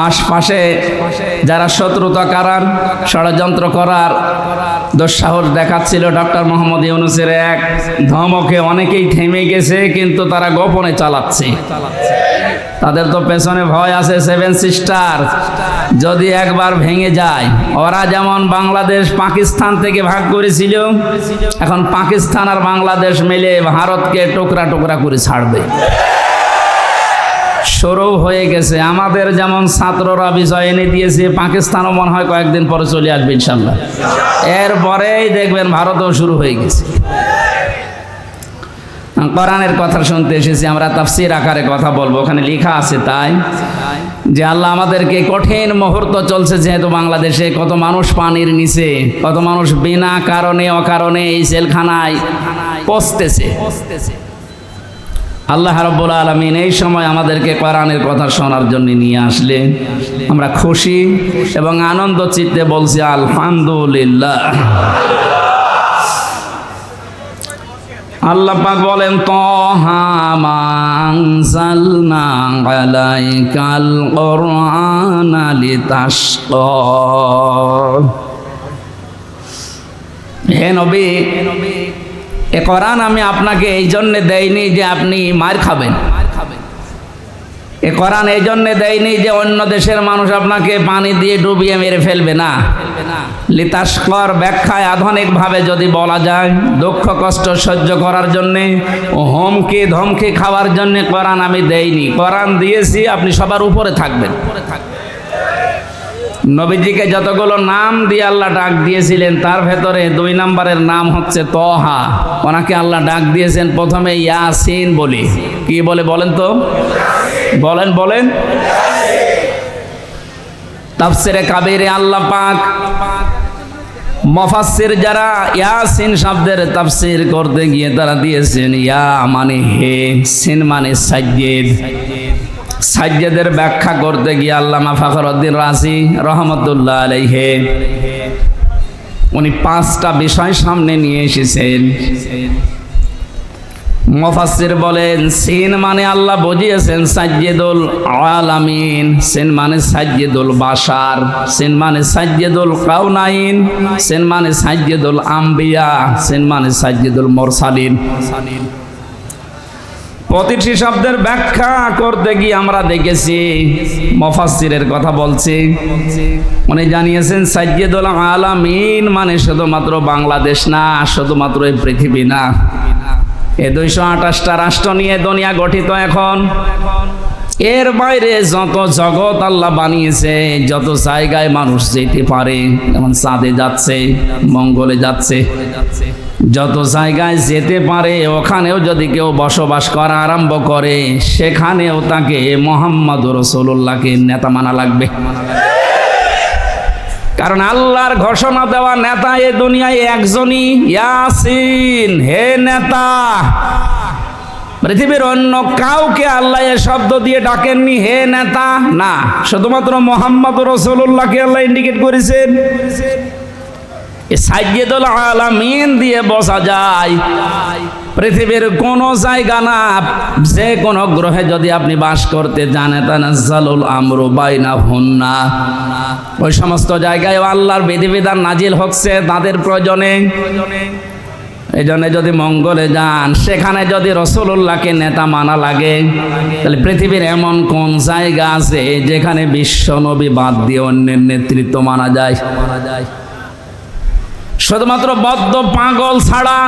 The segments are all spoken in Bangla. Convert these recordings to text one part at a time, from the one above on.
আশপাশে যারা শত্রুতা করার ষড়যন্ত্র করার দুঃসাহস দেখাচ্ছিল ডক্টর মোহাম্মদ ইউনূসের এক ধমকে অনেকেই থেমে গেছে, কিন্তু তারা গোপনে চালাচ্ছে। তাদের তো পেছনে ভয় আছে সেভেন সিস্টার, যদি একবার ভেঙে যায়। ওরা যেমন বাংলাদেশ পাকিস্তান থেকে ভাগ করেছিল, এখন পাকিস্তান আর বাংলাদেশ মিলে ভারতকে টুকরা টুকরা করে ছাড়বে। শুরু হয়ে গেছে। আমাদের যেমন ছাত্ররা বিষয় এনে দিয়েছে, পাকিস্তানও মনে হয় কয়েকদিন পরে চলে আসবে ইনশাল্লাহ। এরপরেই দেখবেন ভারতও শুরু হয়ে গেছে। কোরআনের কথা শুনতে এসেছি, আমরা তাফসীর আকারে কথা বলবো। ওখানে লেখা আছে তাই যে আল্লাহ আমাদেরকে কঠিন মুহূর্ত চলছে, যেহেতু বাংলাদেশে কত মানুষ পানির নিচে, কত মানুষ বিনা কারণে অকারণে এই জেলখানায় পচতেছে। আল্লাহ রাব্বুল আলামিন এই সময় আমাদেরকে কোরআনের কথা শোনার জন্য নিয়ে আসলে আমরা খুশি এবং আনন্দ চিত্তে বলছি আলহামদুলিল্লাহ। আল্লাহ পাক বলেন, তাহা মা আনজালনা আলাইকাল কুরআনা লিতাশকা। হে নবী, এ কোরআন আমি আপনাকে এই জন্যে দেইনি যে আপনি মার খাবেন। এ কোরআন এই জন্যে দেয়নি যে অন্য দেশের মানুষ আপনাকে পানি দিয়ে ডুবিয়ে মেরে ফেলবে না। লিতাশকার ব্যাখ্যায় আধুনিকভাবে যদি বলা যায়, দুঃখ কষ্ট সহ্য করার জন্যে, হুমকি ধমকি খাওয়ার জন্যে কোরআন আমি দেইনি। কোরআন দিয়েছি আপনি সবার উপরে থাকবেন। নবীজিকে যতগুলো নাম দিয়ে আল্লাহ ডাক দিয়েছিলেন, তার ভেতরে 2 নম্বরের নাম হচ্ছে তহা। ওনাকে আল্লাহ ডাক দিয়েছেন প্রথমে ইয়াসিন বলে। কি বলে বলেন তো? বলেন। তাফসিরে কাবীরে আল্লাহ পাক মুফাসসির যারা ইয়াসিন শব্দের তাফসীর করতে গিয়ে তারা দিয়েছেন ইয়া মানে হে, সিন মানে সাজ্জেদ। সাজ্জেদের ব্যাখ্যা করতে গিয়ে আল্লামা ফখরুদ্দীন রাজি রহমতুল্লাহ আলাইহি উনি 5টা বিষয় সামনে নিয়ে এসেছেন। মুফাসসির বলেন, সিন মানে আল্লাহ বুঝিয়েছেন সাজ্জেদুল আলামিন, সিন মানে সাজ্জেদুল বাশার, সিন মানে সাজ্জেদুল কাউনাইন, সিন মানে সাজ্জেদুল আম্বিয়া, সিন মানে সাজ্জেদুল মুরসালিন। প্রতিটি শব্দের ব্যাখ্যা করতে গিয়ে আমরা দেখেছি, মুফাসসিরের কথা বলছি, উনি জানিয়েছেন সাজ্জেদুল আলামিন মানে শুধুমাত্র বাংলাদেশ না, শুধুমাত্র এই পৃথিবী না, এই 228টা রাষ্ট্র নিয়ে দুনিয়া গঠিত এখন। এর বাইরে যত জগৎ আল্লাহ বানিয়েছে, যত জায়গায় মানুষ যেতে পারে, যেমন চাঁদে যাচ্ছে, মঙ্গলে যাচ্ছে, যত জায়গায় যেতে পারে, ওখানেও যদি কেউ বসবাস করা আরম্ভ করে, সেখানেও তাকে মুহাম্মদুর রাসূলুল্লাহকে নেতা মানা লাগবে। কারণ আল্লাহর ঘোষণা দেওয়া নেতা এ দুনিয়ায় একজনই, ইয়াসিন। হে নেতা, পৃথিবীর অন্য কাউকে আল্লাহ এ শব্দ দিয়ে ডাকেননি হে নেতা, না, শুধুমাত্র মুহাম্মদুর রাসূলুল্লাহকে আল্লাহ ইন্ডিকেট করেছেন। সাজ্জেদুল আলামিন দিয়ে বোঝা যায় পৃথিবীর কোন জায়গা না, যে কোনো গ্রহে যদি আপনি বাস করতে জানেন, তানাজ্জালুল আমরু বাইনাহুন্না, ওই সমস্ত জায়গায় আল্লাহর বিধিবিধান নাজিল হচ্ছে তাদের প্রয়োজনে। এই জন্য যদি মঙ্গলে যান, সেখানে যদি রাসূলুল্লাহকে নেতা মানা লাগে, তাহলে পৃথিবীর এমন কোন জায়গা আছে যেখানে বিশ্ব নবী বাদ দিয়ে অন্যের নেতৃত্ব মানা যায়? শুধুমাত্র বদ্ধ পাগল ছাড়া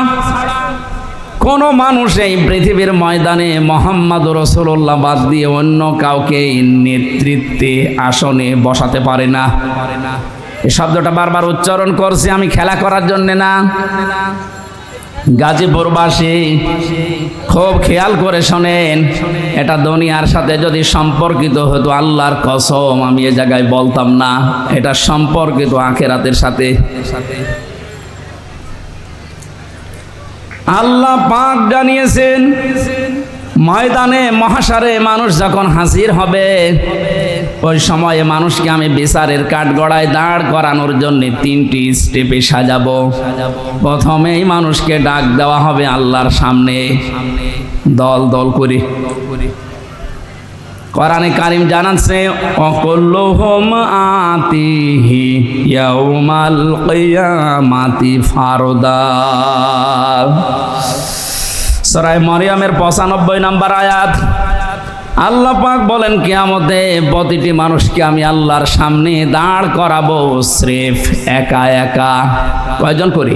কোন মানুষ এই পৃথিবীর ময়দানে মুহাম্মদুর রাসূলুল্লাহ বাদ দিয়ে অন্য কাউকে নেতৃত্বে আসনে বসাতে পারে না। এই শব্দটা বারবার উচ্চারণ করছি আমি খেলা করার জন্য না। গাজীপুরবাসী খুব খেয়াল করে শোনেন, এটা দুনিয়ার সাথে যদি সম্পর্কিত হতো, আল্লাহর কসম আমি এ জায়গায় বলতাম না, এটা সম্পর্কিত আখিরাতের সাথে। আল্লাহ পাক জানিয়েছেন, ময়দানে মহাশারে মানুষ যখন হাজির হবে, ওই সময়ে মানুষকে আমি বিচারের কাঠগড়ায় দাঁড় করানোর জন্য 3টি স্টেপে সাজাবো। প্রথমেই মানুষকে ডাক দেওয়া হবে আল্লাহর সামনে দল দল করে। কোরআনে কারিম জানাচ্ছে অকুল্লুহুম আতিহি ইয়াউমাল কিয়ামাতি ফারদা। সূরা মারইয়ামের 95 নম্বর আয়াত। আল্লাহ পাক বলেন কিয়ামতে প্রতিটি মানুষকে আমি আল্লাহর সামনে দাঁড় করাবো, স্রেফ একা একা। কয়জন করি?